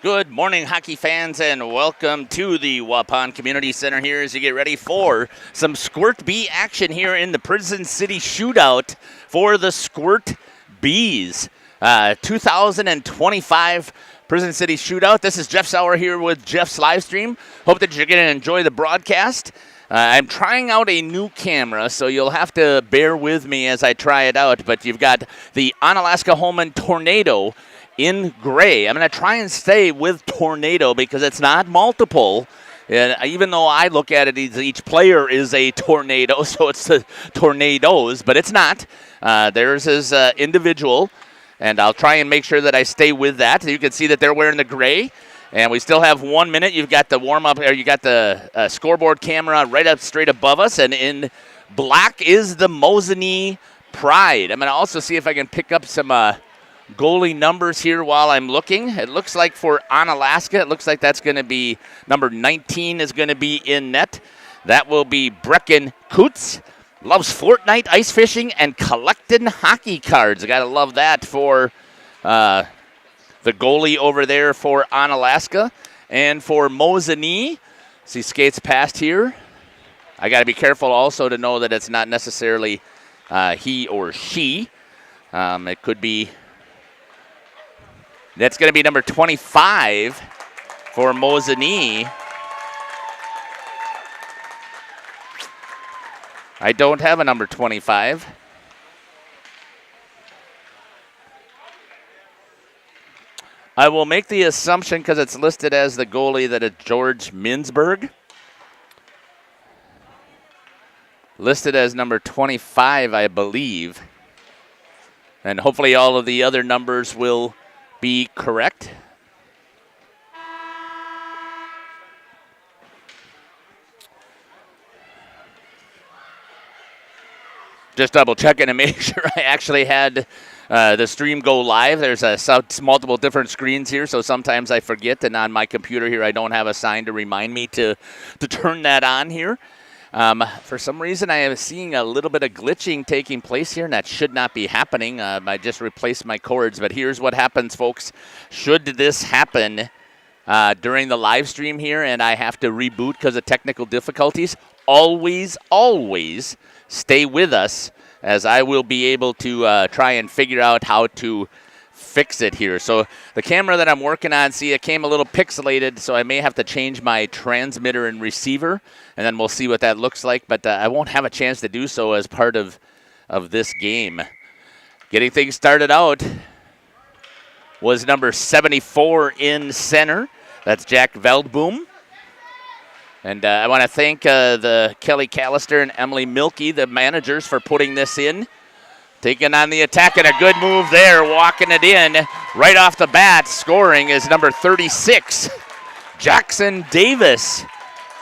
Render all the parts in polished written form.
Good morning, hockey fans, and welcome to the Waupun Community Center here as you get ready for some Squirt Bee action here in the Prison City Shootout for the Squirt Bees. 2025 Prison City Shootout. This is Jeff Sauer here with Jeff's live stream. Hope that you're going to enjoy the broadcast. I'm trying out a new camera, so you'll have to bear with me as I try it out. But you've got the Onalaska Holman Tornado in gray. I'm going to try and stay with Tornado because it's not multiple. And even though I look at it, each player is a tornado, so it's the Tornadoes, but it's not. Theirs is individual, and I'll try and make sure that I stay with that. You can see that they're wearing the gray, and we still have 1 minute. You've got the warm-up, or you got the scoreboard camera right up straight above us, and in black is the Mosinee Pride. I'm going to also see if I can pick up some goalie numbers here while I'm looking. It looks like for Onalaska, it looks like that's going to be number 19 is going to be in net. That will be Brecken Kutz. Loves Fortnite, ice fishing, and collecting hockey cards. I got to love that for the goalie over there for Onalaska. And for Mosinee, see skates past here. I got to be careful also to know that it's not necessarily he or she. It could be. That's going to be number 25 for Mosinee. I don't have a number 25. I will make the assumption, because it's listed as the goalie, that it's George Minsberg. Listed as number 25, I believe. And hopefully all of the other numbers will be correct. Just double checking to make sure I actually had the stream go live. There's multiple different screens here, so sometimes I forget, and on my computer here I don't have a sign to remind me to turn that on here. For some reason, I am seeing a little bit of glitching taking place here, and that should not be happening. I just replaced my cords, but here's what happens, folks. Should this happen during the live stream here and I have to reboot because of technical difficulties, always stay with us, as I will be able to try and figure out how to fix it here. So the camera that I'm working on, see, it came a little pixelated, so I may have to change my transmitter and receiver, and then we'll see what that looks like. But I won't have a chance to do so as part of this game. Getting things started out was number 74 in center. That's Jack Veldboom. And I want to thank the Kelly Callister and Emily Milkey, the managers, for putting this in. Taking on the attack, and a good move there, walking it in right off the bat. Scoring is number 36, Jackson Davis,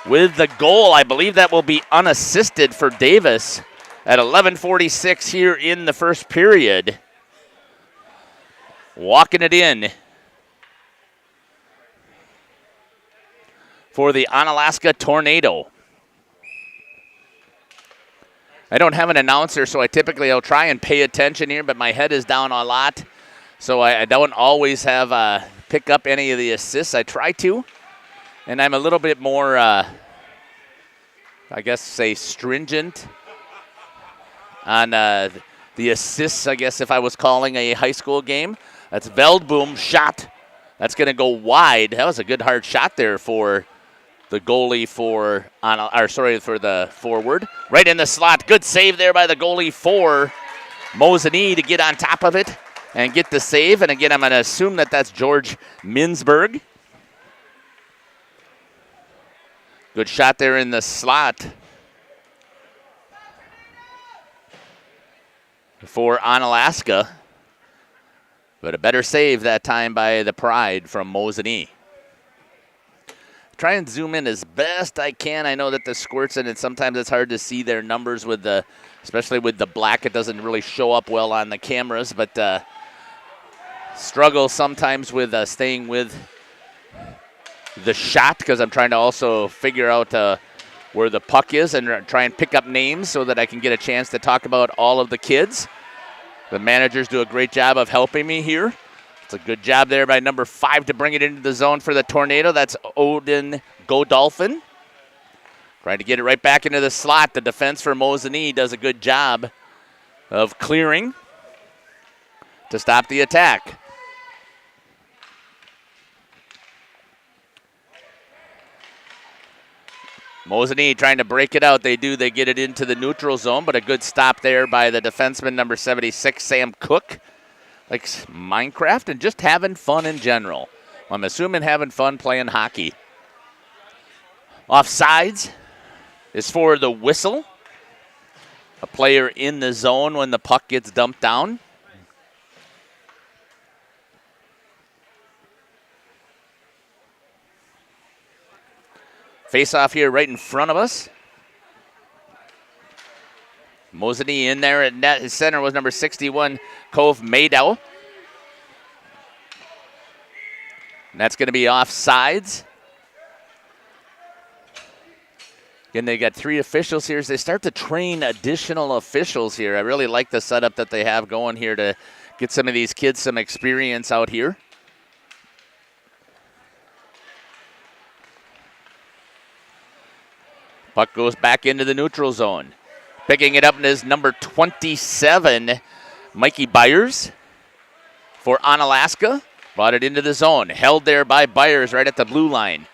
with the goal. I believe that will be unassisted for Davis at 11:46 here in the first period. Walking it in for the Onalaska Tornado. I don't have an announcer, so I'll try and pay attention here, but my head is down a lot, so I don't always have pick up any of the assists. I try to, and I'm a little bit more, I guess, say stringent on the assists, I guess, if I was calling a high school game. That's Veldboom shot. That's going to go wide. That was a good hard shot there for the goalie for the forward. Right in the slot. Good save there by the goalie for Mosinee to get on top of it and get the save. And again, I'm going to assume that that's George Minsberg. Good shot there in the slot for Onalaska. But a better save that time by the Pride from Mosinee. Try and zoom in as best I can. I know that the Squirts, and sometimes it's hard to see their numbers with especially with the black. It doesn't really show up well on the cameras, but struggle sometimes with staying with the shot because I'm trying to also figure out where the puck is and try and pick up names so that I can get a chance to talk about all of the kids. The managers do a great job of helping me here. It's a good job there by number 5 to bring it into the zone for the Tornado. That's Odin Godolphin. Trying to get it right back into the slot. The defense for Mosinee does a good job of clearing to stop the attack. Mosinee trying to break it out. They do. They get it into the neutral zone, but a good stop there by the defenseman, number 76, Sam Cook. Like Minecraft and just having fun in general. I'm assuming having fun playing hockey. Offsides is for the whistle. A player in the zone when the puck gets dumped down. Face-off here right in front of us. Mosinee in there at net. His center was number 61, Cove Maydow. And that's going to be offsides. Again, they got 3 officials here as they start to train additional officials here. I really like the setup that they have going here to get some of these kids some experience out here. Puck goes back into the neutral zone. Picking it up is number 27, Mikey Byers for Onalaska. Brought it into the zone. Held there by Byers right at the blue line.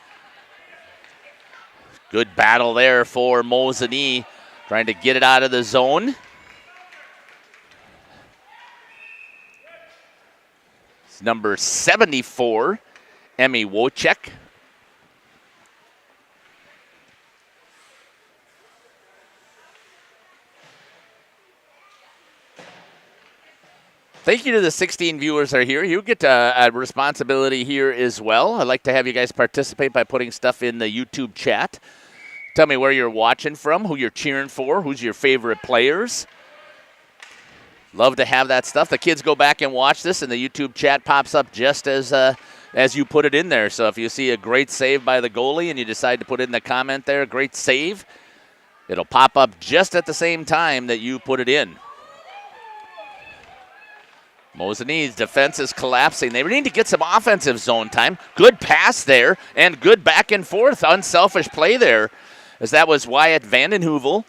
Good battle there for Mosinee. Trying to get it out of the zone. It's number 74, Emmy Wojcik. Thank you to the 16 viewers that are here. You get a responsibility here as well. I'd like to have you guys participate by putting stuff in the YouTube chat. Tell me where you're watching from, who you're cheering for, who's your favorite players. Love to have that stuff. The kids go back and watch this, and the YouTube chat pops up just as you put it in there. So if you see a great save by the goalie and you decide to put in the comment there, great save, it'll pop up just at the same time that you put it in. Mosinee's defense is collapsing. They need to get some offensive zone time. Good pass there and good back and forth. Unselfish play there as that was Wyatt Vandenheuvel.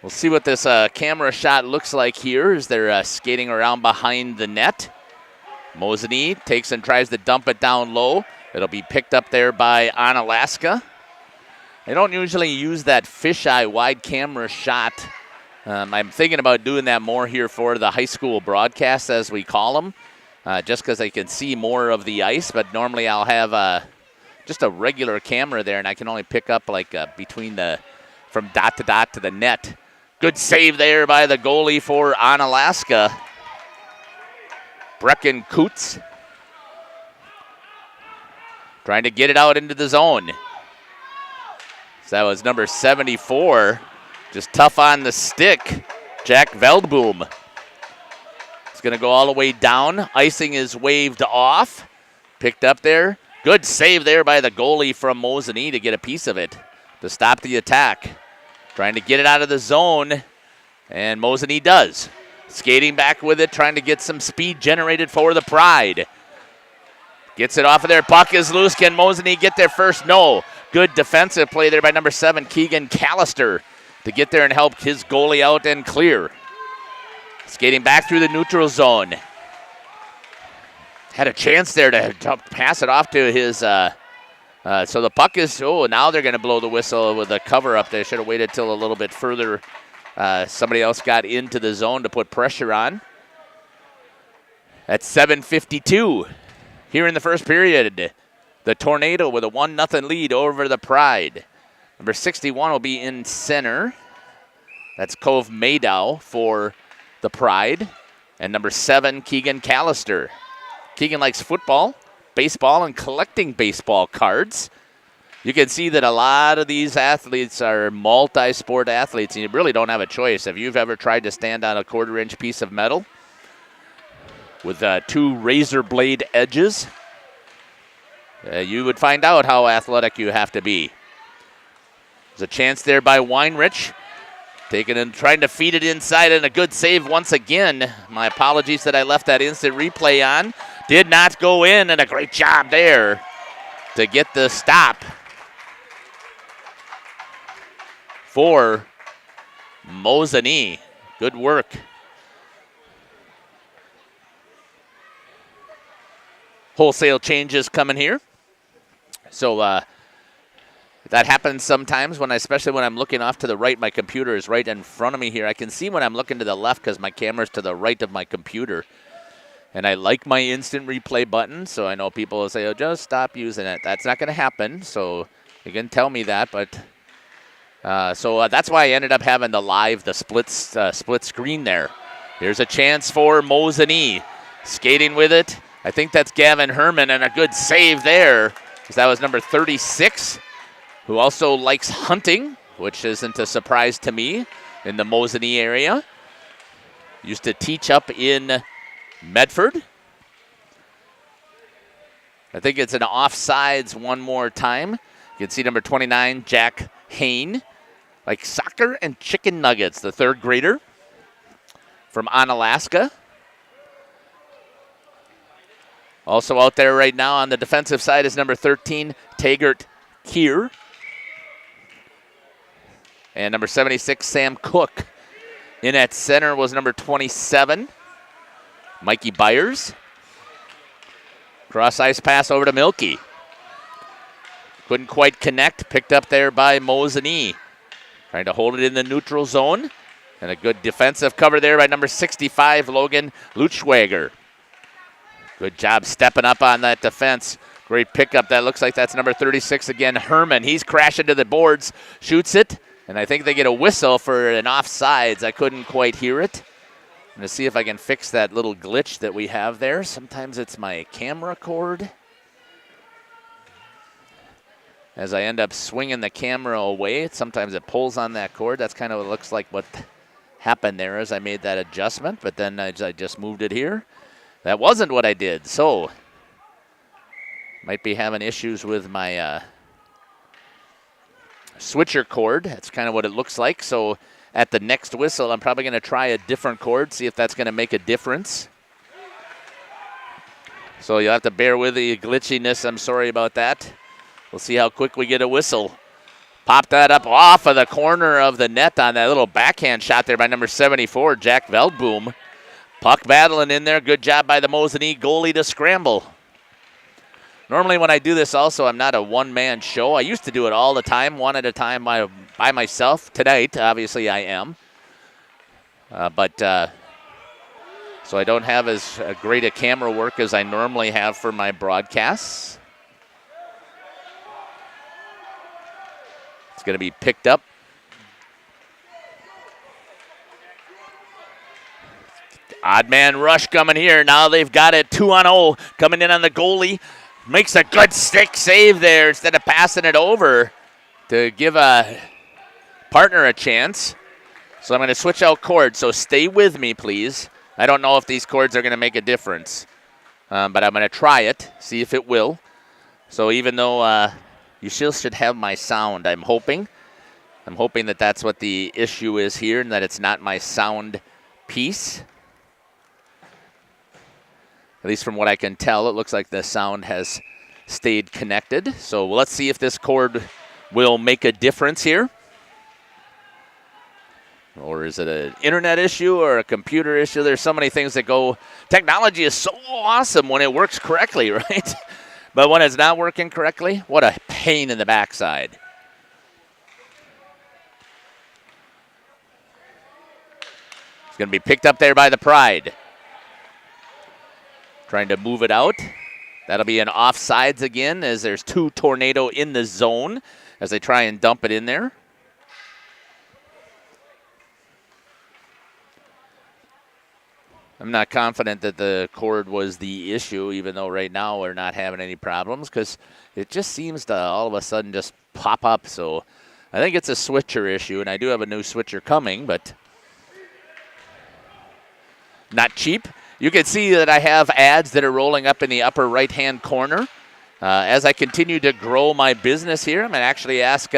We'll see what this camera shot looks like here as they're skating around behind the net. Mosinee takes and tries to dump it down low. It'll be picked up there by Onalaska. They don't usually use that fisheye wide camera shot. I'm thinking about doing that more here for the high school broadcasts, as we call them, just because I can see more of the ice. But normally I'll have just a regular camera there, and I can only pick up like from dot to dot to the net. Good save there by the goalie for Onalaska. Brecken Coots trying to get it out into the zone. So that was number 74. Just tough on the stick, Jack Veldboom. It's going to go all the way down. Icing is waved off. Picked up there. Good save there by the goalie from Mosinee to get a piece of it to stop the attack. Trying to get it out of the zone, and Mosinee does. Skating back with it, trying to get some speed generated for the Pride. Gets it off of there. Puck is loose. Can Mosinee get there first? No. Good defensive play there by number 7, Keegan Callister, to get there and help his goalie out and clear. Skating back through the neutral zone. Had a chance there to pass it off to his, so the puck is, now they're going to blow the whistle with a cover up there. Should have waited till a little bit further. Somebody else got into the zone to put pressure on. At 7:52 here in the first period. The Tornado with a 1-0 lead over the Pride. Number 61 will be in center. That's Cove Maydow for the Pride. And number 7, Keegan Callister. Keegan likes football, baseball, and collecting baseball cards. You can see that a lot of these athletes are multi-sport athletes, and you really don't have a choice. If you've ever tried to stand on a 1/4-inch piece of metal with 2 razor blade edges, you would find out how athletic you have to be. There's a chance there by Weinrich. Taking and trying to feed it inside, and a good save once again. My apologies that I left that instant replay on. Did not go in, and a great job there to get the stop for Mosinee. Good work. Wholesale changes coming here. So that happens sometimes, especially when I'm looking off to the right. My computer is right in front of me here. I can see when I'm looking to the left because my camera's to the right of my computer. And I like my instant replay button, so I know people will say, oh, just stop using it. That's not going to happen, so you can tell me that. But so that's why I ended up having the split screen there. Here's a chance for Mosinee. Skating with it. I think that's Gavin Herman, and a good save there, because that was number 36, who also likes hunting, which isn't a surprise to me in the Mosinee area. Used to teach up in Medford. I think it's an offsides one more time. You can see number 29, Jack Hain, like soccer and chicken nuggets, the third grader from Onalaska. Also out there right now on the defensive side is number 13, Taggart Keir. And number 76, Sam Cook. In at center was number 27, Mikey Byers. Cross ice pass over to Milky. Couldn't quite connect. Picked up there by Mosinee. Trying to hold it in the neutral zone. And a good defensive cover there by number 65, Logan Luchwager. Good job stepping up on that defense. Great pickup. That looks like that's number 36 again, Herman. He's crashing to the boards, shoots it, and I think they get a whistle for an offsides. I couldn't quite hear it. I'm going to see if I can fix that little glitch that we have there. Sometimes it's my camera cord. As I end up swinging the camera away, sometimes it pulls on that cord. That's kind of what it looks like what happened there as I made that adjustment, but then I just moved it here. That wasn't what I did, so might be having issues with my switcher cord. That's kind of what it looks like. So at the next whistle, I'm probably going to try a different cord, see if that's going to make a difference. So you'll have to bear with the glitchiness. I'm sorry about that. We'll see how quick we get a whistle. Pop that up off of the corner of the net on that little backhand shot there by number 74, Jack Veldboom. Puck battling in there. Good job by the Mosinee goalie to scramble. Normally when I do this also, I'm not a one-man show. I used to do it all the time, one at a time by myself. Tonight, obviously, I am. So I don't have as great a camera work as I normally have for my broadcasts. It's going to be picked up. Odd man rush coming here. Now they've got it 2-0 coming in on the goalie. Makes a good stick save there instead of passing it over to give a partner a chance. So I'm going to switch out cords. So stay with me, please. I don't know if these cords are going to make a difference, but I'm going to try it, see if it will. So even though you still should have my sound, I'm hoping that that's what the issue is here and that it's not my sound piece. At least from what I can tell, it looks like the sound has stayed connected. So let's see if this cord will make a difference here. Or is it an internet issue or a computer issue? There's so many things that go. Technology is so awesome when it works correctly, right? But when it's not working correctly, what a pain in the backside. It's going to be picked up there by the Pride. Trying to move it out. That'll be an offsides again as there's two Tornado in the zone as they try and dump it in there. I'm not confident that the cord was the issue, even though right now we're not having any problems, because it just seems to all of a sudden just pop up. So I think it's a switcher issue, and I do have a new switcher coming, but not cheap. You can see that I have ads that are rolling up in the upper right-hand corner. As I continue to grow my business here, I'm going to actually ask,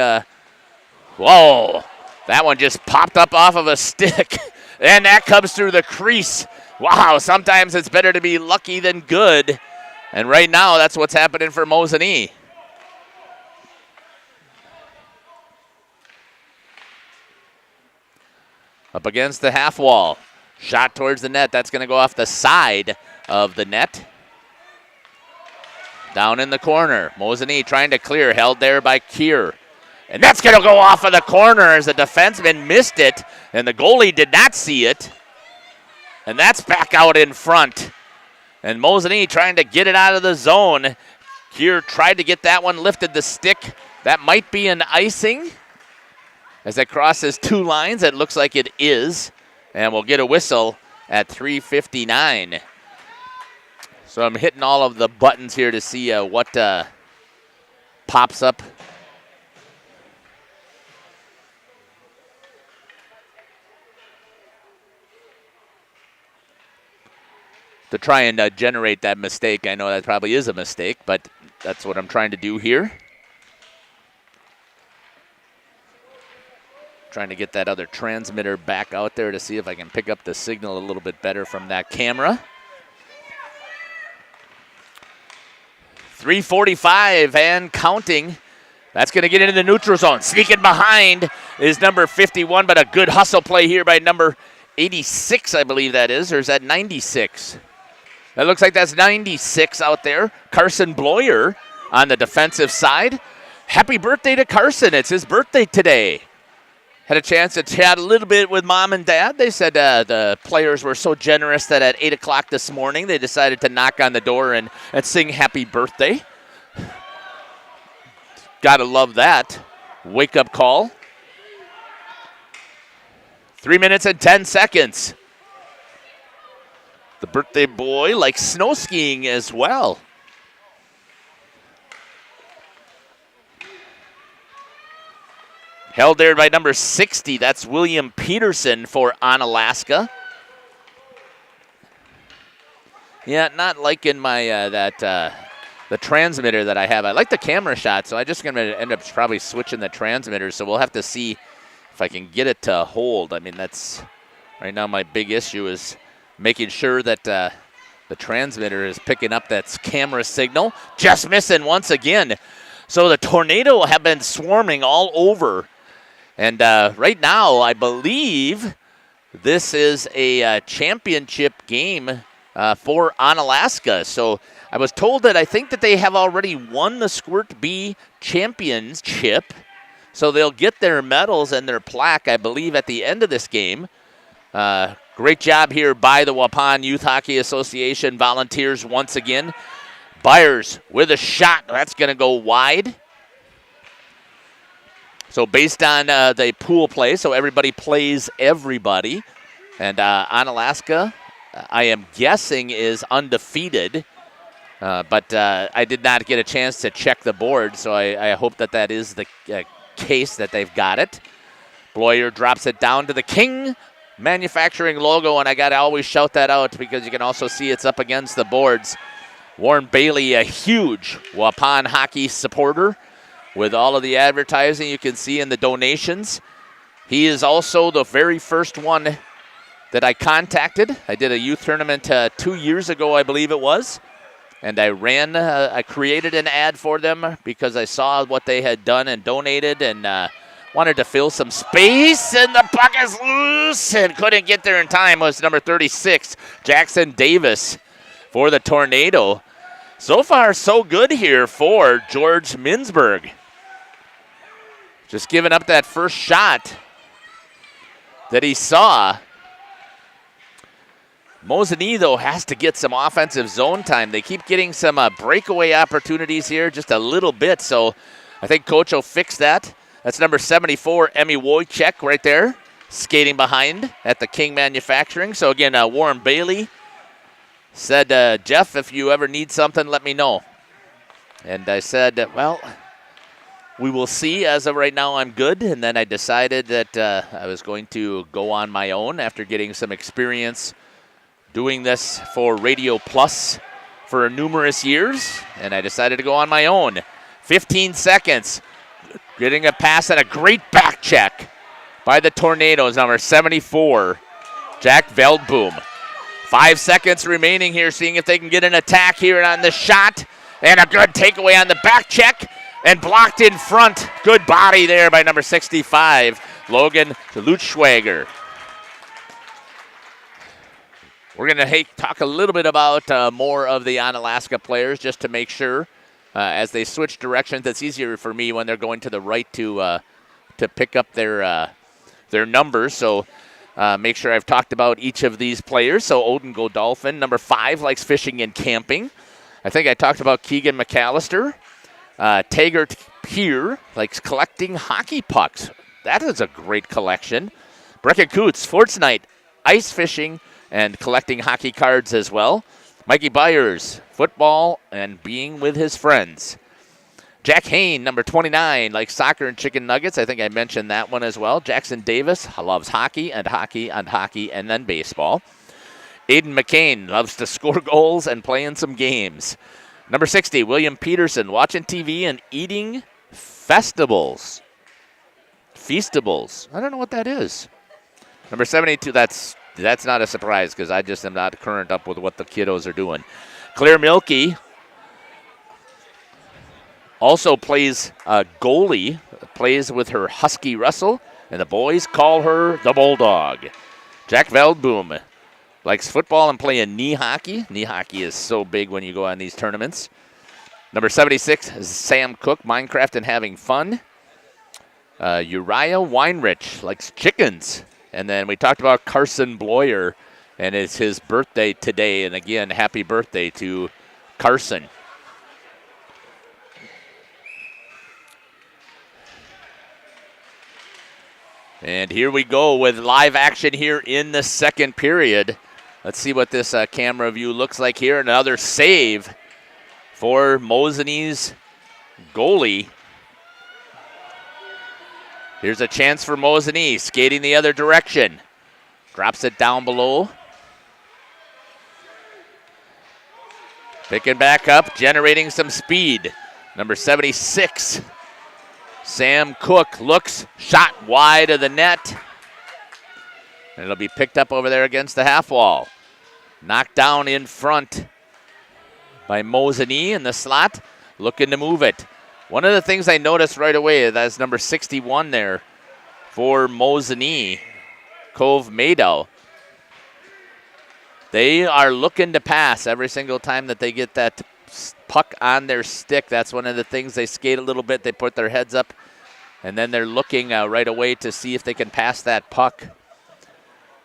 whoa, That one just popped up off of a stick, and that comes through the crease. Wow, sometimes it's better to be lucky than good. And right now, that's what's happening for Mosinee. Up against the half wall. Shot towards the net. That's going to go off the side of the net. Down in the corner. Mosinee trying to clear. Held there by Kier. And that's going to go off of the corner as the defenseman missed it. And the goalie did not see it. And that's back out in front. And Mosinee trying to get it out of the zone. Kier tried to get that one, lifted the stick. That might be an icing. As it crosses two lines, it looks like it is. And we'll get a whistle at 3:59. So I'm hitting all of the buttons here to see what pops up. To try and generate that mistake. I know that probably is a mistake, but that's what I'm trying to do here. Trying to get that other transmitter back out there to see if I can pick up the signal a little bit better from that camera. 3:45 and counting. That's going to get into the neutral zone. Sneaking behind is number 51, but a good hustle play here by number 86, I believe that is, or is that 96? That looks like that's 96 out there. Carson Bloyer on the defensive side. Happy birthday to Carson. It's his birthday today. Had a chance to chat a little bit with Mom and Dad. They said the players were so generous that at 8 o'clock this morning, they decided to knock on the door and sing happy birthday. Gotta love that. Wake-up call. 3 minutes and 10 seconds. The birthday boy likes snow skiing as well. Held there by number 60. That's William Peterson for Onalaska. Yeah, not liking my the transmitter that I have. I like the camera shot, so I'm just going to end up probably switching the transmitter. So we'll have to see if I can get it to hold. I mean, that's right now my big issue is making sure that the transmitter is picking up that camera signal. Just missing once again. So the Tornado have been swarming all over. And right now, I believe this is a championship game for Onalaska. So I was told that I think that they have already won the Squirt B championship. So they'll get their medals and their plaque, I believe, at the end of this game. Great job here by the Waupun Youth Hockey Association volunteers once again. Byers with a shot. That's going to go wide. So based on the pool play, so everybody plays everybody. And Onalaska, I am guessing, is undefeated. But I did not get a chance to check the board, so I hope that that is the case that they've got it. Bloyer drops it down to the King Manufacturing logo, and I got to always shout that out because you can also see it's up against the boards. Warren Bailey, a huge Waupun hockey supporter. With all of the advertising you can see in the donations. He is also the very first one that I contacted. I did a youth tournament 2 years ago, I believe it was. And I created an ad for them because I saw what they had done and donated and wanted to fill some space. And the puck is loose and couldn't get there in time. It was number 36, Jackson Davis for the Tornado. So far, so good here for George Minsberg. Just giving up that first shot that he saw. Mosinee, though, has to get some offensive zone time. They keep getting some breakaway opportunities here, just a little bit. So I think Coach will fix that. That's number 74, Emmy Wojcik, right there, skating behind at the King Manufacturing. So, again, Warren Bailey said, Jeff, if you ever need something, let me know. And I said, well, we will see. As of right now, I'm good. And then I decided that I was going to go on my own after getting some experience doing this for Radio Plus for numerous years. And I decided to go on my own. 15 seconds. Getting a pass and a great back check by the Tornadoes, number 74, Jack Veldboom. 5 seconds remaining here, seeing if they can get an attack here on the shot. And a good takeaway on the back check. And blocked in front. Good body there by number 65, Logan Lutschwager. We're going to talk a little bit about more of the Onalaska players just to make sure as they switch directions. It's easier for me when they're going to the right to pick up their numbers. So make sure I've talked about each of these players. So Odin Godolphin, number 5, likes fishing and camping. I think I talked about Keegan McAllister. Taggart Pier likes collecting hockey pucks. That is a great collection. Brecca Coots, Fortnite, ice fishing, and collecting hockey cards as well. Mikey Byers, football and being with his friends. Jack Hain, number 29, likes soccer and chicken nuggets. I think I mentioned that one as well. Jackson Davis loves hockey and hockey and hockey and then baseball. Aiden McCain loves to score goals and play in some games. Number 60, William Peterson, watching TV and eating Feastables. I don't know what that is. Number 72, that's not a surprise because I just am not current up with what the kiddos are doing. Claire Milkey also plays goalie, plays with her Husky Russell, and the boys call her the Bulldog. Jack Veldboom likes football and playing knee hockey. Knee hockey is so big when you go on these tournaments. Number 76 is Sam Cook, Minecraft and having fun. Uriah Weinrich likes chickens. And then we talked about Carson Bloyer, and it's his birthday today. And again, happy birthday to Carson. And here we go with live action here in the second period. Let's see what this camera view looks like here. Another save for Mosinee's goalie. Here's a chance for Mosinee, skating the other direction. Drops it down below. Picking back up, generating some speed. Number 76, Sam Cook looks, shot wide of the net. And it'll be picked up over there against the half wall. Knocked down in front by Mosinee in the slot, looking to move it. One of the things I noticed right away, that's number 61 there for Mosinee, Cove Madow. They are looking to pass every single time that they get that puck on their stick. That's one of the things. They skate a little bit, they put their heads up, and then they're looking right away to see if they can pass that puck.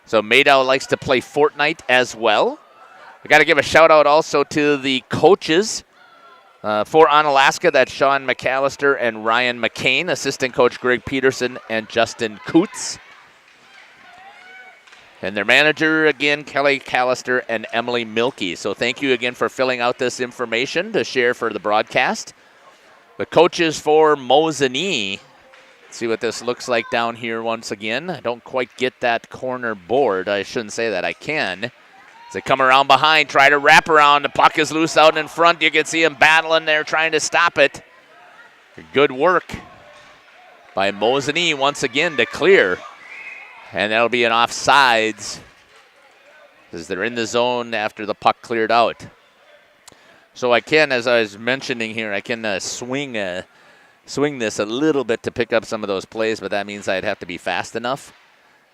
So Madow likes to play Fortnite as well. I got to give a shout out also to the coaches for Onalaska. That's Sean McAllister and Ryan McCain, assistant coach Greg Peterson and Justin Coots. And their manager, again, Kelly Callister and Emily Milkey. So thank you again for filling out this information to share for the broadcast. The coaches for Mosinee. See what this looks like down here once again. I don't quite get that corner board. I shouldn't say that. I can. As they come around behind, try to wrap around. The puck is loose out in front. You can see him battling there, trying to stop it. Good work by Mosinee once again to clear. And that'll be an offsides as they're in the zone after the puck cleared out. So I can, as I was mentioning here, I can swing this a little bit to pick up some of those plays, but that means I'd have to be fast enough.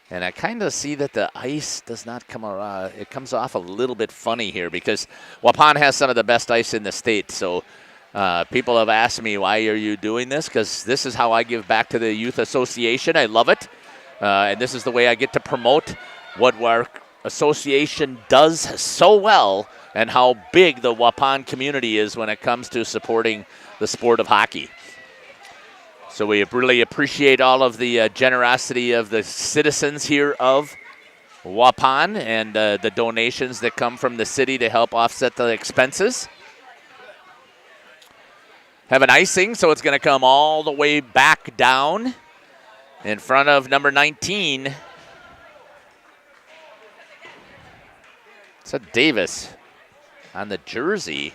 And I kind of see that the ice does not come around. It comes off a little bit funny here because Waupun has some of the best ice in the state. So people have asked me, why are you doing this? Because this is how I give back to the Youth Association. I love it. And this is the way I get to promote what our association does so well and how big the Waupun community is when it comes to supporting the sport of hockey. So we really appreciate all of the generosity of the citizens here of Waupun and the donations that come from the city to help offset the expenses. Have an icing, so it's going to come all the way back down in front of number 19. It's a Davis on the jersey.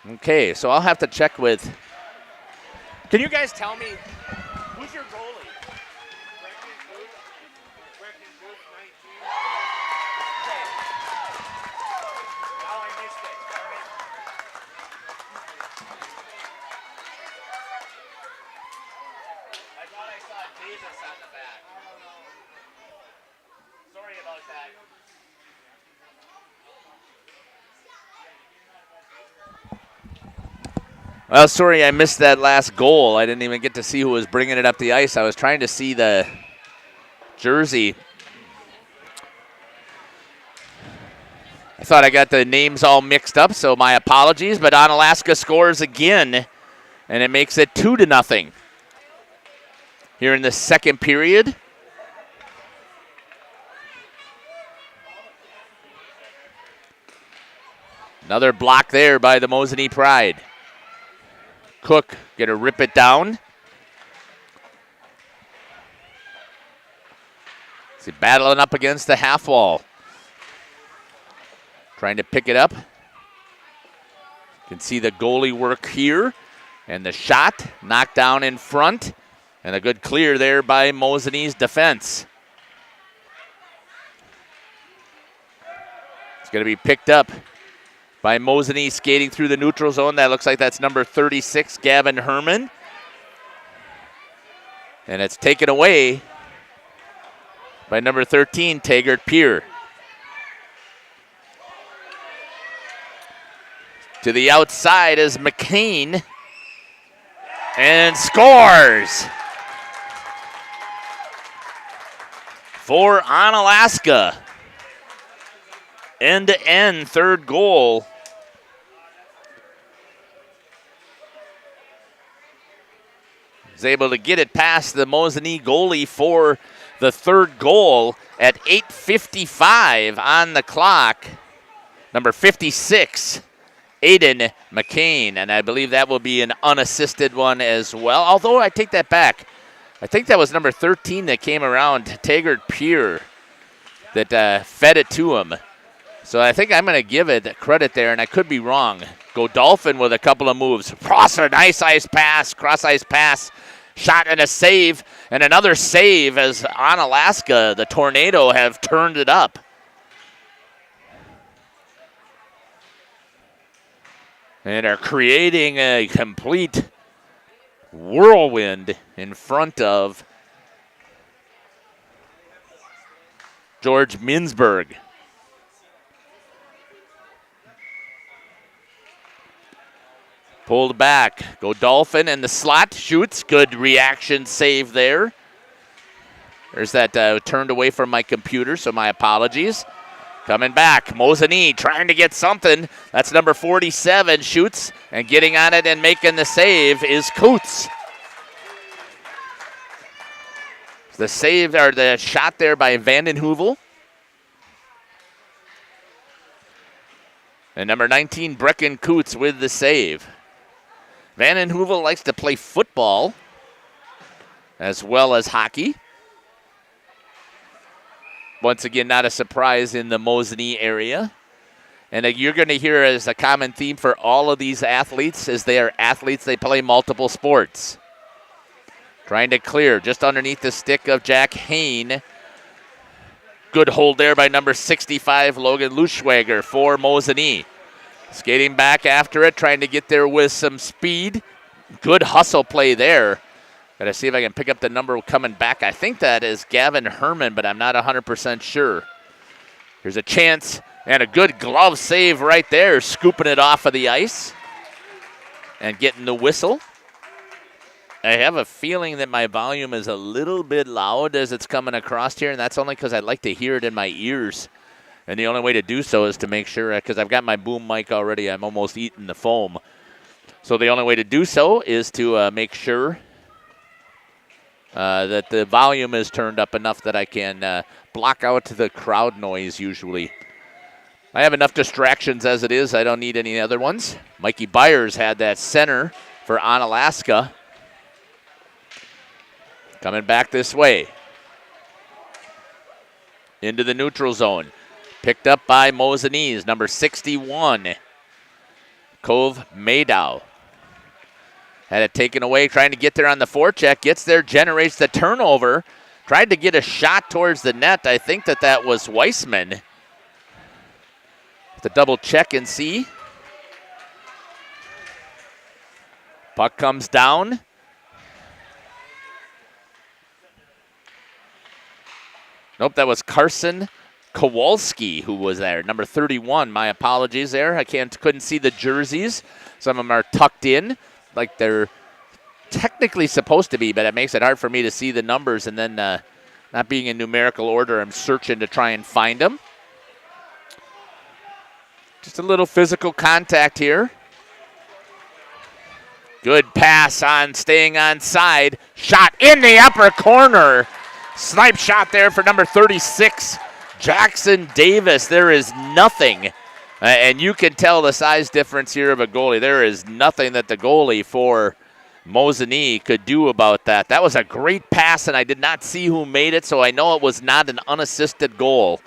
Okay, so I'll have to check with. Can you guys tell me who's your goalie? I thought I saw Davis on the back. Sorry about that. Well, sorry I missed that last goal. I didn't even get to see who was bringing it up the ice. I was trying to see the jersey. I thought I got the names all mixed up, so my apologies. But Onalaska scores again, and it makes it 2-0 here in the second period. Another block there by the Mosinee Pride. Cook going to rip it down. See, battling up against the half wall. Trying to pick it up. You can see the goalie work here. And the shot knocked down in front. And a good clear there by Mosinee's defense. It's going to be picked up by Mosinee skating through the neutral zone. That looks like that's number 36, Gavin Herman. And it's taken away by number 13, Taggart Peer. To the outside is McCain. And scores! For Onalaska. End-to-end third goal. Was able to get it past the Mosinee goalie for the third goal at 8:55 on the clock. Number 56, Aiden McCain, and I believe that will be an unassisted one as well. Although I take that back. I think that was number 13 that came around, Taggart Peer, that fed it to him. So I think I'm going to give it credit there, and I could be wrong. Godolphin with a couple of moves. Prosser, nice ice pass, cross-ice pass, shot and a save, and another save as Onalaska, the Tornado, have turned it up. And are creating a complete whirlwind in front of George Minsberg. Pulled back. Godolphin in the slot. Shoots. Good reaction save there. There's that turned away from my computer, so my apologies. Coming back. Mosinee trying to get something. That's number 47. Shoots. And getting on it and making the save is Coots. The save, or the shot there by Vanden Heuvel. And number 19, Brecken Coots with the save. Vanden Heuvel likes to play football as well as hockey. Once again, not a surprise in the Mosinee area. And you're going to hear as a common theme for all of these athletes is they are athletes, they play multiple sports. Trying to clear just underneath the stick of Jack Hain. Good hold there by number 65, Logan Luschwager for Mosinee. Skating back after it, trying to get there with some speed. Good hustle play there. Got to see if I can pick up the number coming back. I think that is Gavin Herman, but I'm not 100% sure. Here's a chance and a good glove save right there, scooping it off of the ice and getting the whistle. I have a feeling that my volume is a little bit loud as it's coming across here, and that's only because I like to hear it in my ears. And the only way to do so is to make sure, because I've got my boom mic already, I'm almost eating the foam. So the only way to do so is to make sure that the volume is turned up enough that I can block out the crowd noise usually. I have enough distractions as it is. I don't need any other ones. Mikey Byers had that center for Onalaska. Coming back this way. Into the neutral zone. Picked up by Mosinee's number 61, Cove Maydow. Had it taken away, trying to get there on the forecheck. Gets there, generates the turnover. Tried to get a shot towards the net. I think that was Weissman. To double check and see. Puck comes down. Nope, that was Carson Kowalski who was there, number 31. My apologies there. I couldn't see the jerseys. Some of them are tucked in like they're technically supposed to be, but it makes it hard for me to see the numbers, and then not being in numerical order, I'm searching to try and find them. Just a little physical contact here. Good pass on, staying on side. Shot in the upper corner. Snipe shot there for number 36, Jackson Davis. There is nothing, and you can tell the size difference here of a goalie. There is nothing that the goalie for Mosinee could do about that. That was a great pass, and I did not see who made it, so I know it was not an unassisted goal.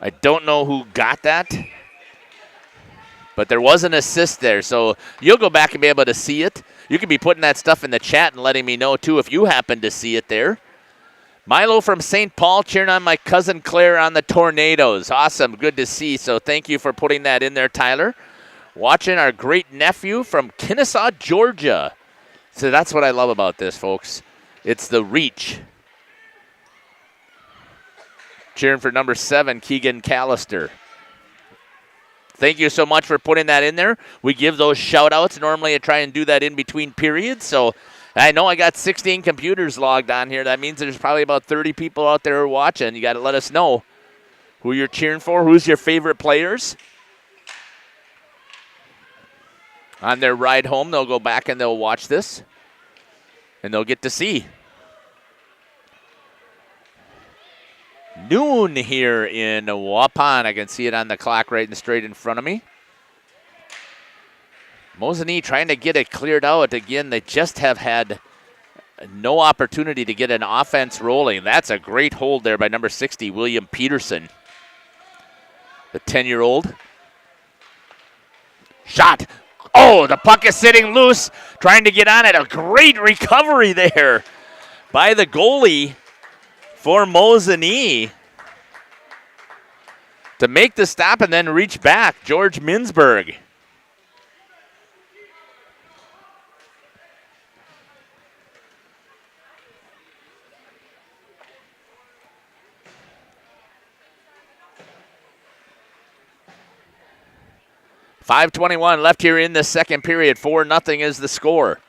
I don't know who got that, but there was an assist there, so you'll go back and be able to see it. You can be putting that stuff in the chat and letting me know, too, if you happen to see it there. Milo from St. Paul cheering on my cousin Claire on the Tornadoes. Awesome. Good to see. So thank you for putting that in there, Tyler. Watching our great nephew from Kennesaw, Georgia. So that's what I love about this, folks. It's the reach. Cheering for number 7, Keegan Callister. Thank you so much for putting that in there. We give those shout-outs. Normally I try and do that in between periods. So I know I got 16 computers logged on here. That means there's probably about 30 people out there watching. You got to let us know who you're cheering for, who's your favorite players. On their ride home, they'll go back and they'll watch this, and they'll get to see. Noon here in Waupun. I can see it on the clock right and straight in front of me. Mosinee trying to get it cleared out. Again, they just have had no opportunity to get an offense rolling. That's a great hold there by number 60, William Peterson, the 10-year-old. Shot. Oh, the puck is sitting loose, trying to get on it. A great recovery there by the goalie for Mosinee to make the stop and then reach back, George Minsberg. .5:21 left here in the second period. 4-0 is the score.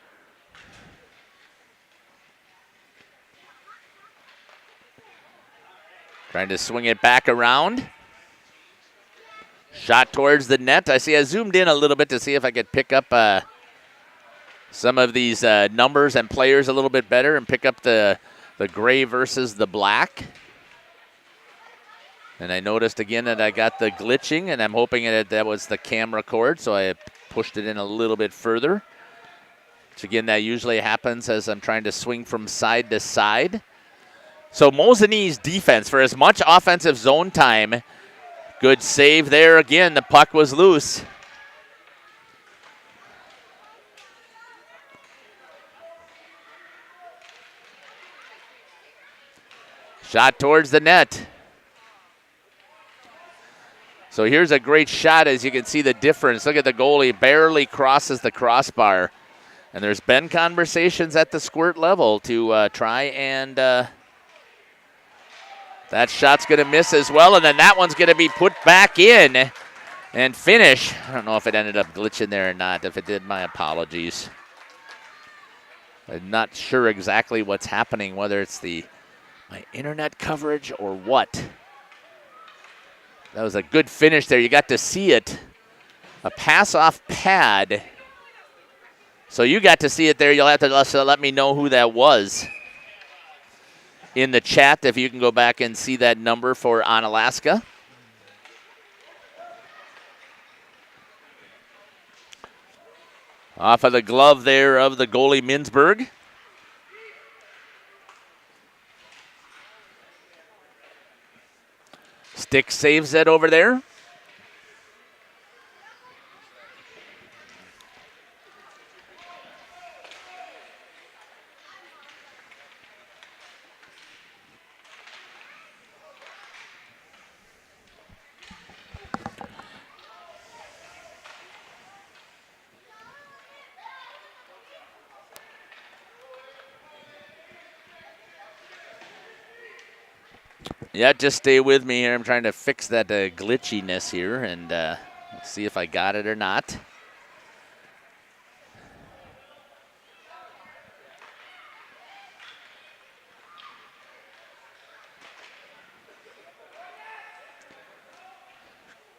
Trying to swing it back around. Shot towards the net. I zoomed in a little bit to see if I could pick up some of these numbers and players a little bit better and pick up the gray versus the black. And I noticed again that I got the glitching, and I'm hoping that was the camera cord, so I pushed it in a little bit further. Which again, that usually happens as I'm trying to swing from side to side. So Mosinee's defense, for as much offensive zone time, good save there again. The puck was loose. Shot towards the net. So here's a great shot, as you can see the difference. Look at the goalie, barely crosses the crossbar. And there's been conversations at the Squirt level to try and that shot's going to miss as well. And then that one's going to be put back in and finish. I don't know if it ended up glitching there or not. If it did, my apologies. I'm not sure exactly what's happening, whether it's my internet coverage or what. That was a good finish there. You got to see it. A pass off pad. So you got to see it there. You'll have to let me know who that was in the chat, if you can go back and see that number for Onalaska. Off of the glove there of the goalie, Minsberg. Stick saves it over there. Yeah, just stay with me here. I'm trying to fix that glitchiness here and see if I got it or not.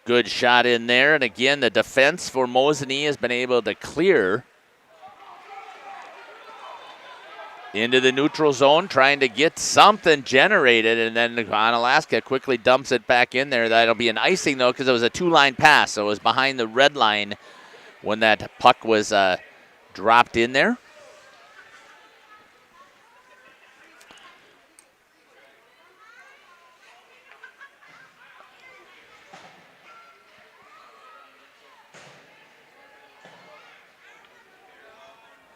Good shot in there. And again, the defense for Mosinee has been able to clear into the neutral zone, trying to get something generated, and then Onalaska quickly dumps it back in there. That'll be an icing, though, because it was a two-line pass, so it was behind the red line when that puck was dropped in there.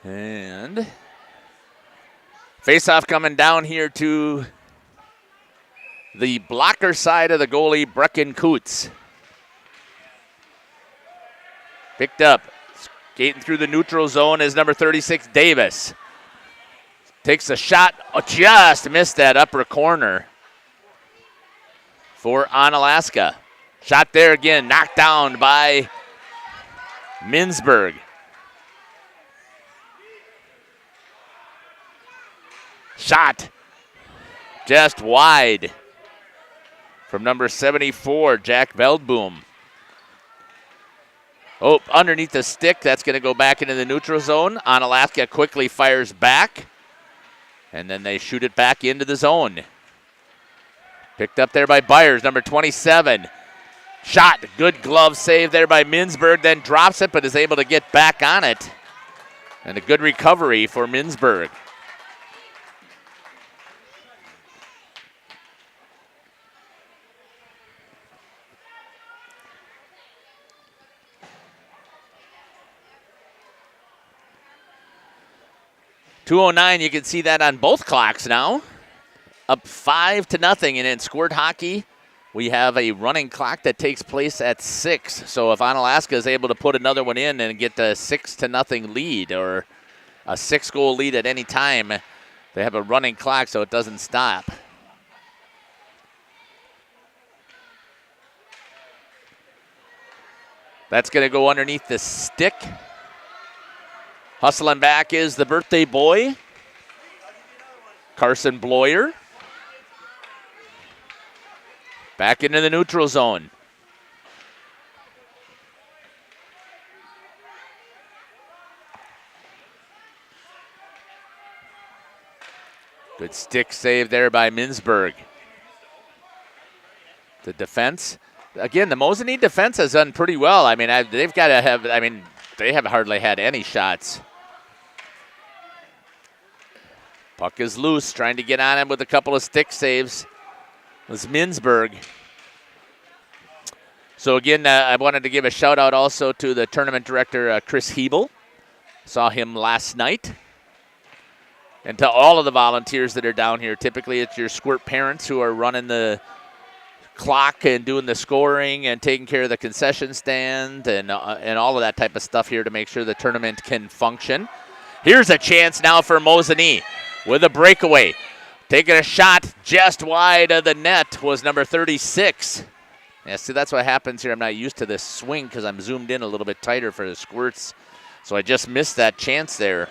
And face-off coming down here to the blocker side of the goalie, Brecken Coots. Picked up. Skating through the neutral zone is number 36, Davis. Takes a shot. Oh, just missed that upper corner for Onalaska. Shot there again. Knocked down by Minsberg. Shot just wide from number 74, Jack Veldboom. Oh, underneath the stick. That's going to go back into the neutral zone. Onalaska quickly fires back, and then they shoot it back into the zone. Picked up there by Byers, number 27. Shot, good glove save there by Minsberg, then drops it but is able to get back on it. And a good recovery for Minsberg. .209, you can see that on both clocks now. Up 5-0, and in Squirt hockey, we have a running clock that takes place at 6. So if Onalaska is able to put another one in and get a 6-0 lead or a 6-goal lead at any time, they have a running clock so it doesn't stop. That's going to go underneath the stick. Hustling back is the birthday boy, Carson Bloyer. Back into the neutral zone. Good stick save there by Minsberg. The defense. Again, the Mosinee defense has done pretty well. I mean, they've got to have, they have hardly had any shots. Puck is loose, trying to get on him with a couple of stick saves. It was Minsberg. So again, I wanted to give a shout out also to the tournament director, Chris Hebel. Saw him last night. And to all of the volunteers that are down here. Typically it's your Squirt parents who are running the clock and doing the scoring and taking care of the concession stand and all of that type of stuff here to make sure the tournament can function. Here's a chance now for Mosinee with a breakaway. Taking a shot just wide of the net was number 36. Yeah, see, that's what happens here. I'm not used to this swing because I'm zoomed in a little bit tighter for the Squirts. So I just missed that chance there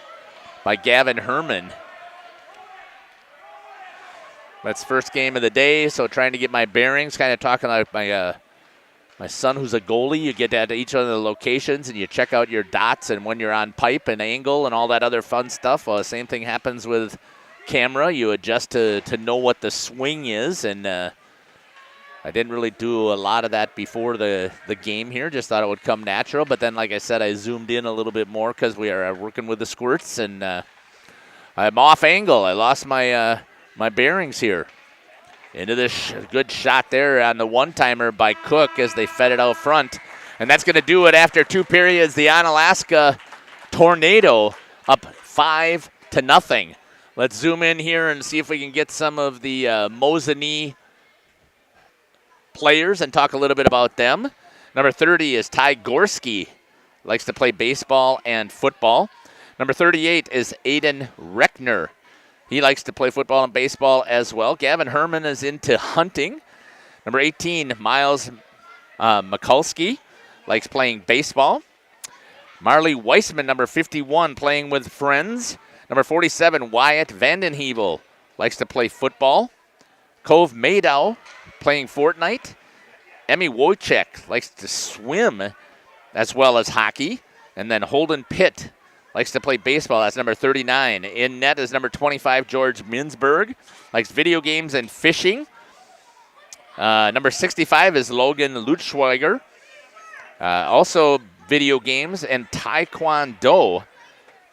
by Gavin Herman. That's first game of the day, so trying to get my bearings, kind of talking like my son who's a goalie. You get at each of the locations and you check out your dots and when you're on pipe and angle and all that other fun stuff. Well, the same thing happens with camera. You adjust to know what the swing is, and I didn't really do a lot of that before the game here. Just thought it would come natural, but then, like I said, I zoomed in a little bit more because we are working with the Squirts, and I'm off angle. I lost my bearings here. Into this good shot there on the one-timer by Cook as they fed it out front. And that's going to do it after 2 periods. The Onalaska Tornado up 5-0. Let's zoom in here and see if we can get some of the Mosinee players and talk a little bit about them. Number 30 is Ty Gorski. Likes to play baseball and football. Number 38 is Aiden Reckner. He likes to play football and baseball as well. Gavin Herman is into hunting. Number 18, Miles Mikulski, likes playing baseball. Marley Weissman, number 51, playing with friends. Number 47, Wyatt Vandenhevel, likes to play football. Cove Madow, playing Fortnite. Emmy Wojcik likes to swim as well as hockey. And then Holden Pitt likes to play baseball. That's number 39. In net is number 25, George Minsberg. Likes video games and fishing. Number 65 is Logan Lutschweiger. Also video games and taekwondo.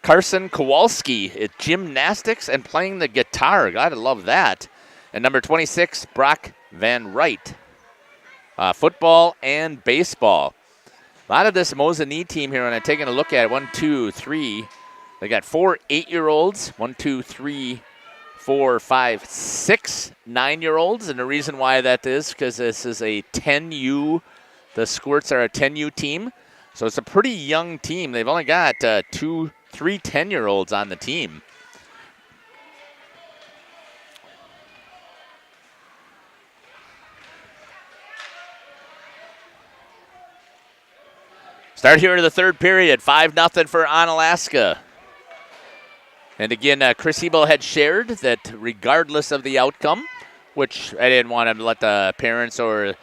Carson Kowalski at gymnastics and playing the guitar. Gotta love that. And number 26, Brock Van Wright. Football and baseball. A lot of this Mosinee team here, when I'm taking a look at it, 1, 2, 3. They got 4 8-year-olds. 1, 2, 3, 4, 5, 6 9-year-olds. And the reason why that is because this is a 10U. The Squirts are a 10U team. So it's a pretty young team. They've only got 3 10-year-olds on the team. Start here in the third period, 5-0 for Onalaska. And again, Chris Hebel had shared that regardless of the outcome, which I didn't want to let the parents or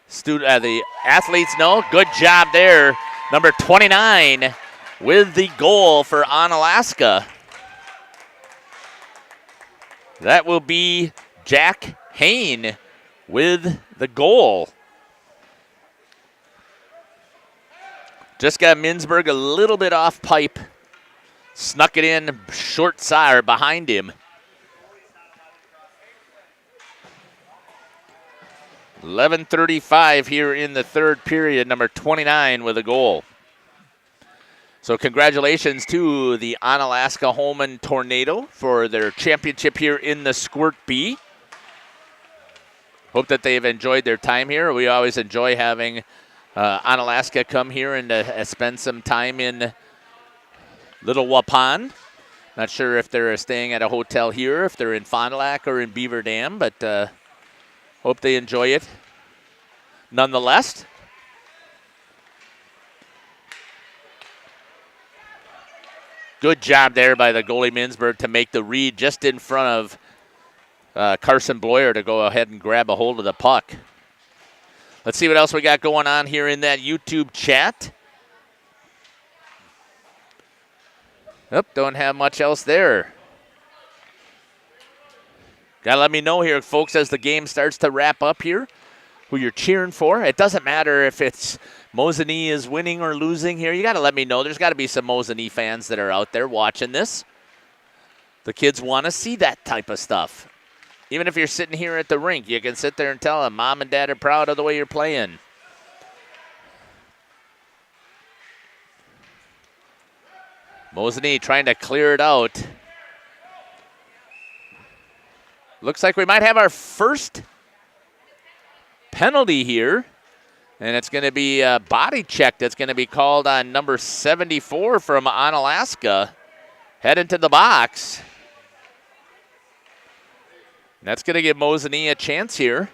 the athletes know. Good job there. Number 29 with the goal for Onalaska. That will be Jack Hain with the goal. Just got Minsberg a little bit off pipe. Snuck it in short side behind him. 11:35 here in the third period. Number 29 with a goal. So congratulations to the Onalaska Holman Tornado for their championship here in the Squirt B. Hope that they've enjoyed their time here. We always enjoy having Onalaska come here and spend some time in Little Waupun. Not sure if they're staying at a hotel here, if they're in Fond du Lac or in Beaver Dam, but hope they enjoy it nonetheless. Good job there by the goalie Minsberg to make the read just in front of Carson Bloyer to go ahead and grab a hold of the puck. Let's see what else we got going on here in that YouTube chat. Nope, don't have much else there. Got to let me know here, folks, as the game starts to wrap up here, who you're cheering for. It doesn't matter if it's Mosinee is winning or losing here. You got to let me know. There's got to be some Mosinee fans that are out there watching this. The kids want to see that type of stuff. Even if you're sitting here at the rink, you can sit there and tell them, Mom and Dad are proud of the way you're playing. Mosinee trying to clear it out. Looks like we might have our first penalty here. And it's going to be a body check that's going to be called on number 74 from Onalaska. Heading to the box. That's going to give Mosinee a chance here.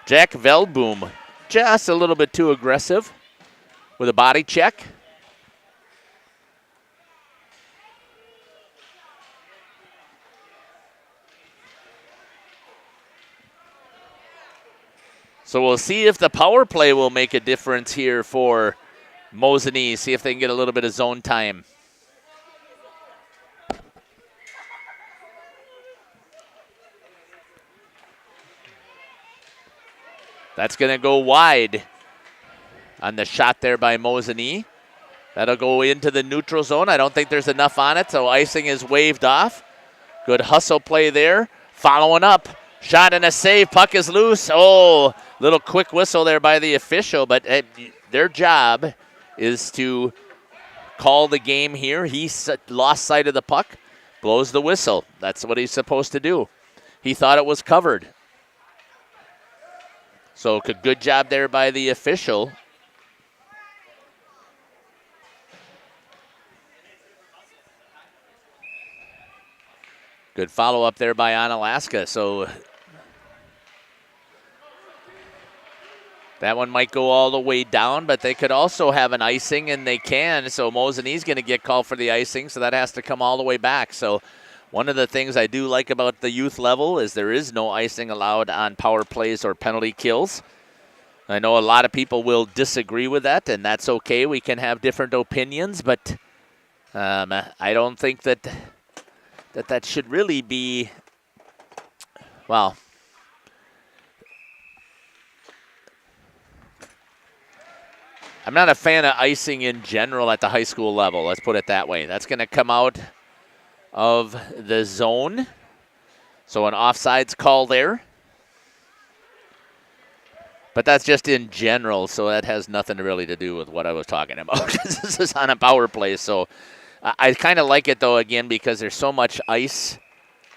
Jack Veldboom, just a little bit too aggressive with a body check. So we'll see if the power play will make a difference here for Mosinee. See if they can get a little bit of zone time. That's going to go wide on the shot there by Mosinee. That'll go into the neutral zone. I don't think there's enough on it, so icing is waved off. Good hustle play there. Following up. Shot and a save. Puck is loose. Oh, little quick whistle there by the official, but their job is to call the game here. He lost sight of the puck, blows the whistle. That's what he's supposed to do. He thought it was covered. So good job there by the official. Good follow-up there by Onalaska. So that one might go all the way down, but they could also have an icing, and they can. So Mosinee's going to get called for the icing, so that has to come all the way back. So one of the things I do like about the youth level is there is no icing allowed on power plays or penalty kills. I know a lot of people will disagree with that, and that's okay. We can have different opinions, but I don't think that should really be, well, I'm not a fan of icing in general at the high school level. Let's put it that way. That's going to come out of the zone. So an offsides call there. But that's just in general, so that has nothing really to do with what I was talking about. This is on a power play, so I kind of like it, though, again, because there's so much ice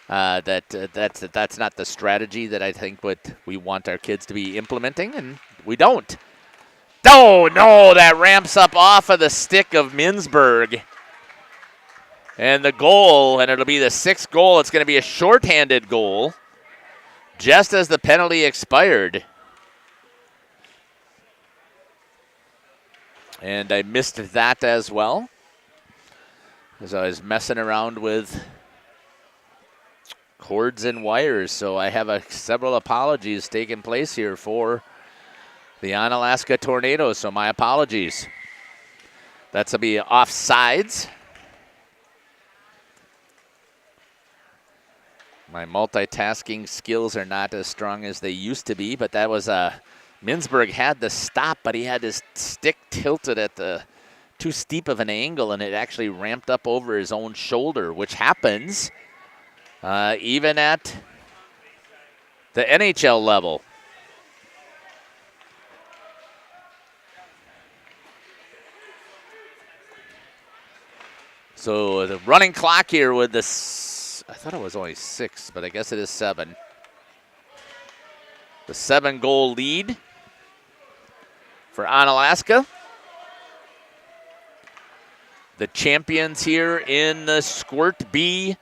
that's not the strategy that I think what we want our kids to be implementing, and we don't. Oh, no, that ramps up off of the stick of Minsberg. And the goal, and it'll be the 6th goal. It's going to be a shorthanded goal just as the penalty expired. And I missed that as well, as I was messing around with cords and wires. So I have several apologies taking place here for the Onalaska Tornadoes, so my apologies. That's going to be offsides. My multitasking skills are not as strong as they used to be, but that was Minsberg had the stop, but he had his stick tilted at too steep of an angle, and it actually ramped up over his own shoulder, which happens even at the NHL level. So the running clock here with this, I thought it was only 6, but I guess it is 7. The 7-goal lead for Onalaska. The champions here in the Squirt B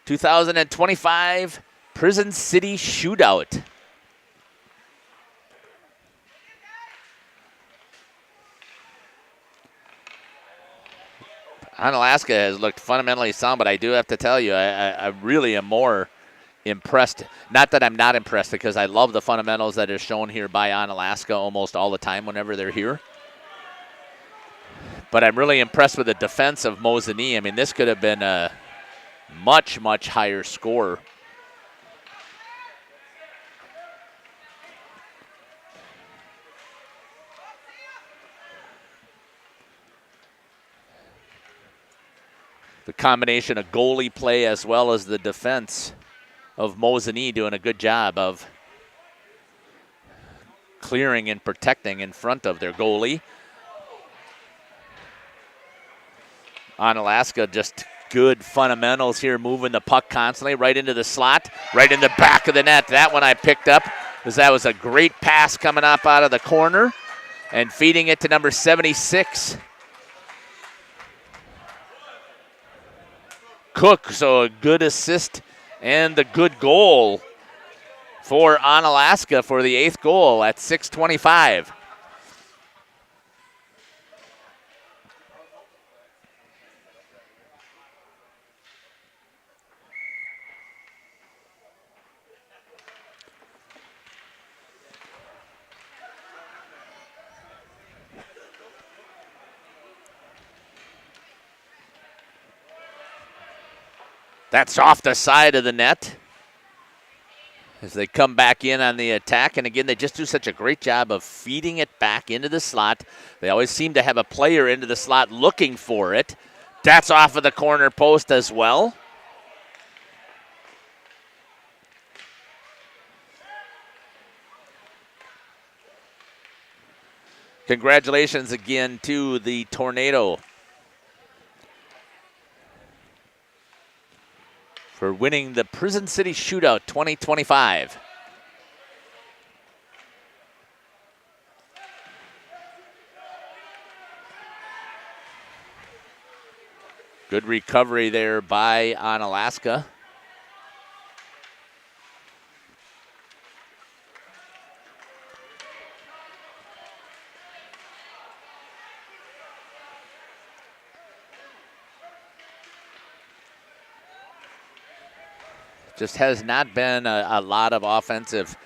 2025 Prison City Shootout. Onalaska has looked fundamentally sound, but I do have to tell you, I really am more impressed. Not that I'm not impressed, because I love the fundamentals that are shown here by Onalaska almost all the time whenever they're here. But I'm really impressed with the defense of Mosinee. I mean, this could have been a much, much higher score. The combination of goalie play as well as the defense of Mosinee doing a good job of clearing and protecting in front of their goalie. Onalaska just good fundamentals here, moving the puck constantly right into the slot, right in the back of the net. That one I picked up because that was a great pass coming up out of the corner and feeding it to number 76. Cook, so a good assist and the good goal for Onalaska for the 8th goal at 6:25. That's off the side of the net as they come back in on the attack. And again, they just do such a great job of feeding it back into the slot. They always seem to have a player into the slot looking for it. That's off of the corner post as well. Congratulations again to the Tornado for winning the Prison City Shootout 2025. Good recovery there by Onalaska. Just has not been a lot of offensive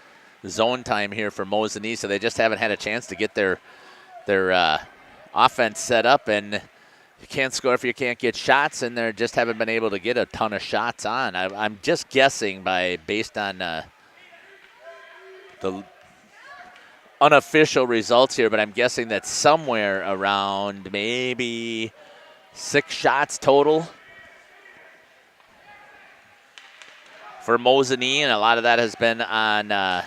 zone time here for Mosinee, so they just haven't had a chance to get their offense set up, and you can't score if you can't get shots, and they just haven't been able to get a ton of shots on. I'm just guessing based on the unofficial results here, but I'm guessing that somewhere around maybe 6 shots total for Mosinee, and a lot of that has been on a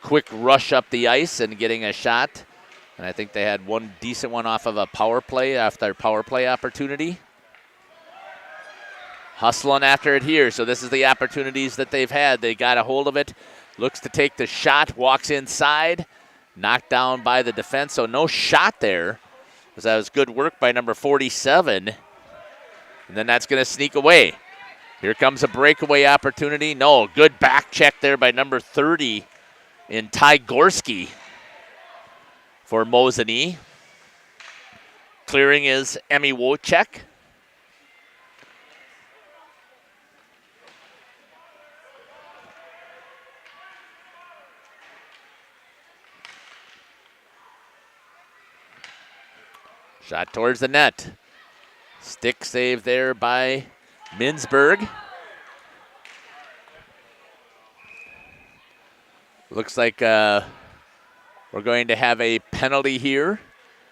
quick rush up the ice and getting a shot. And I think they had one decent one off of a power play, after their power play opportunity. Hustling after it here, so this is the opportunities that they've had. They got a hold of it, looks to take the shot, walks inside, knocked down by the defense, so no shot there. That was good work by number 47. And then that's going to sneak away. Here comes a breakaway opportunity. No, good back check there by number 30 in Ty Gorski for Mosinee. Clearing is Emmy Wojcik. Shot towards the net. Stick save there by Minsberg. Looks like we're going to have a penalty here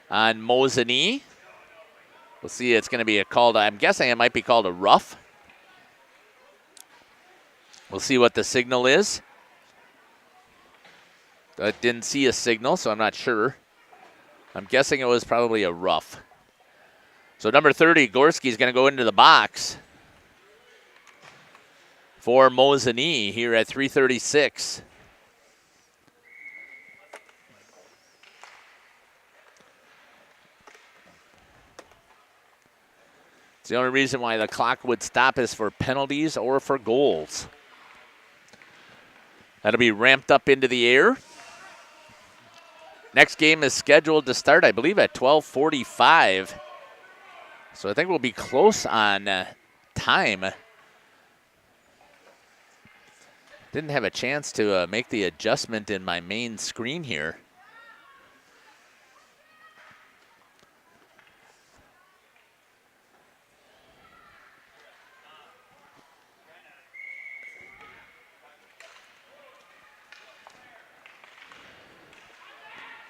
on Mosinee. We'll see. It's going to be I'm guessing it might be called a rough. We'll see what the signal is. I didn't see a signal, so I'm not sure. I'm guessing it was probably a rough. So number 30, Gorski, is going to go into the box for Mosinee here at 3:36. It's the only reason why the clock would stop is for penalties or for goals. That'll be ramped up into the air. Next game is scheduled to start, I believe, at 12:45. So I think we'll be close on time. Didn't have a chance to make the adjustment in my main screen here.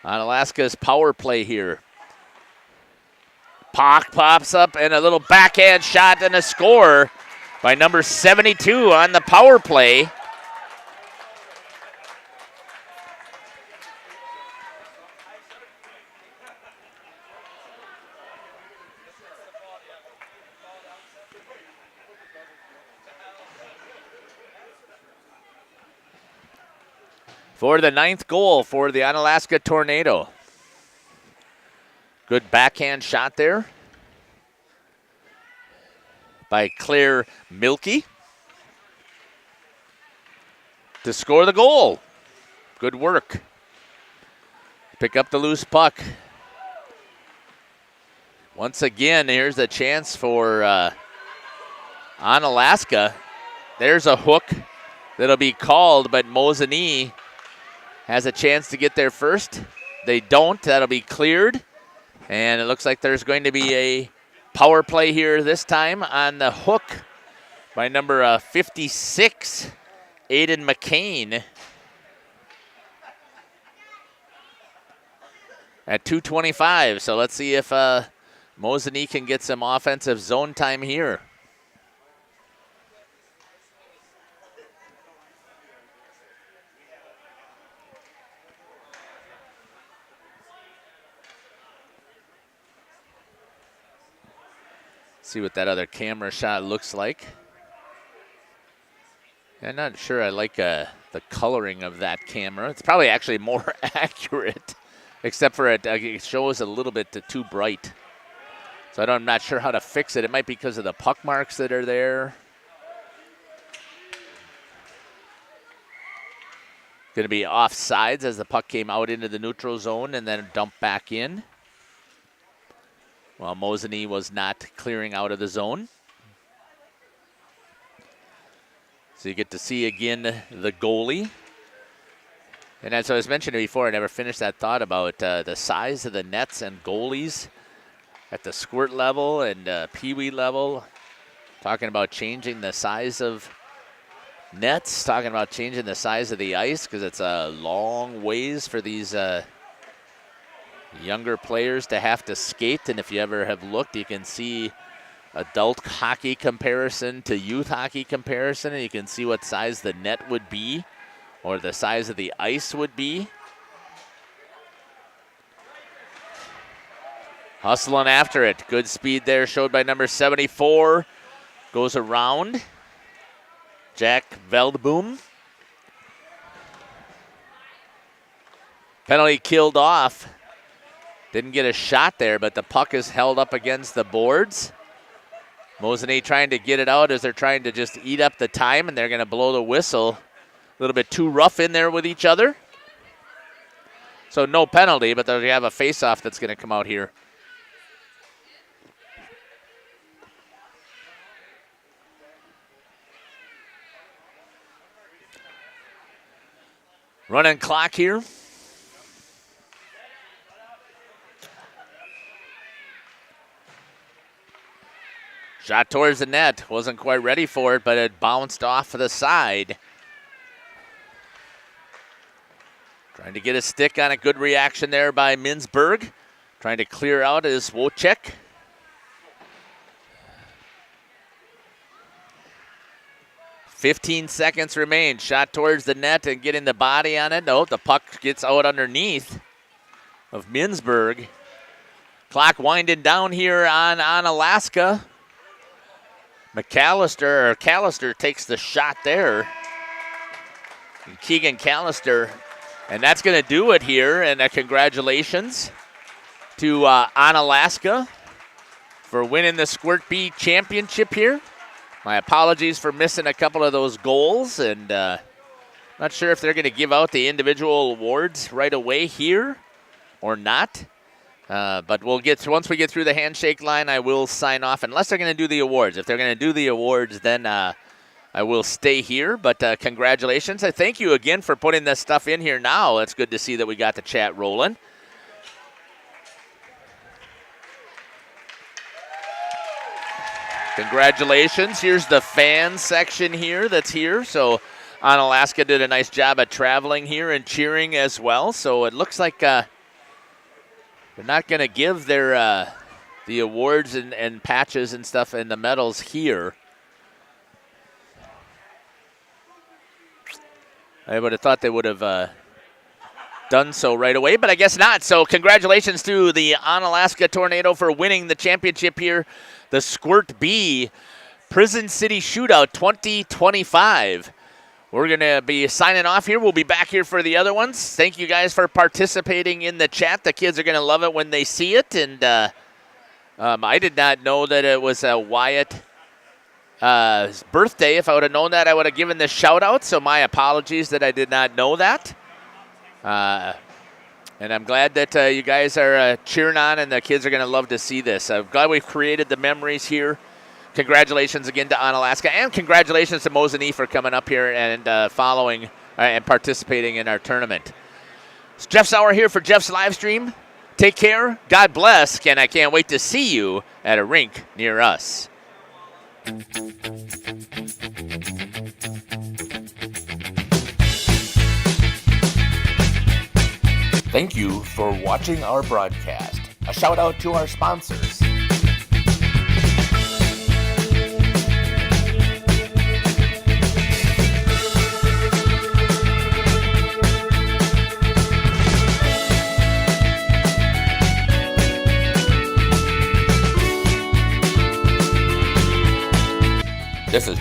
Onalaska's power play here. Puck pops up and a little backhand shot and a score by number 72 on the power play. For the 9th goal for the Onalaska Tornado. Good backhand shot there by Claire Milkey to score the goal. Good work. Pick up the loose puck. Once again, here's the chance for Onalaska. There's a hook that'll be called, but Mosinee has a chance to get there first. They don't. That'll be cleared. And it looks like there's going to be a power play here this time on the hook by number 56, Aiden McCain. At 2:25. So let's see if Mosinee can get some offensive zone time here. See what that other camera shot looks like. I'm not sure I like the coloring of that camera. It's probably actually more accurate, except for it shows a little bit too bright. So I'm not sure how to fix it. It might be because of the puck marks that are there. Going to be offsides as the puck came out into the neutral zone and then dumped back in. While Mosinee was not clearing out of the zone. So you get to see again the goalie. And as I was mentioning before, I never finished that thought about the size of the nets and goalies at the Squirt level and Pee-wee level. Talking about changing the size of nets, talking about changing the size of the ice because it's a long ways for these younger players to have to skate. And if you ever have looked, you can see adult hockey comparison to youth hockey comparison, and you can see what size the net would be or the size of the ice would be. Hustling after it. Good speed there showed by number 74. Goes around. Jack Veldboom. Penalty killed off. Didn't get a shot there, but the puck is held up against the boards. Mosinee trying to get it out as they're trying to just eat up the time, and they're going to blow the whistle. A little bit too rough in there with each other. So no penalty, but they have a face-off that's going to come out here. Running clock here. Shot towards the net. Wasn't quite ready for it, but it bounced off of the side. Trying to get a stick on a good reaction there by Minzberg. Trying to clear out is Wojcik. "15 seconds remain. Shot towards the net and getting the body on it. No, the puck gets out underneath of Minzberg. Clock winding down here on Onalaska. Callister takes the shot there. And Keegan Callister. And that's going to do it here. And congratulations to Onalaska for winning the Squirt B championship here. My apologies for missing a couple of those goals. And not sure if they're going to give out the individual awards right away here or not. But we'll get through, once we get through the handshake line, I will sign off, unless they're going to do the awards. If they're going to do the awards, then I will stay here. But congratulations. I thank you again for putting this stuff in here now. It's good to see that we got the chat rolling. Congratulations. Here's the fan section here that's here. So Onalaska did a nice job at traveling here and cheering as well. So it looks like they're not going to give their the awards and patches and stuff and the medals here. I would have thought they would have done so right away, but I guess not. So congratulations to the Onalaska Tornado for winning the championship here. The Squirt B Prison City Shootout 2025. We're going to be signing off here. We'll be back here for the other ones. Thank you guys for participating in the chat. The kids are going to love it when they see it. And I did not know that it was Wyatt's birthday. If I would have known that, I would have given the shout out. So my apologies that I did not know that. And I'm glad that you guys are cheering on, and the kids are going to love to see this. I'm glad we've created the memories here. Congratulations again to Onalaska, and congratulations to Mosinee for coming up here and following and participating in our tournament. It's Jeff Sauer here for Jeff's live stream. Take care, God bless, and I can't wait to see you at a rink near us. Thank you for watching our broadcast. A shout out to our sponsors.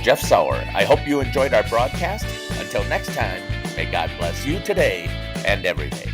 Jeff Sauer. I hope you enjoyed our broadcast. Until next time, may God bless you today and every day.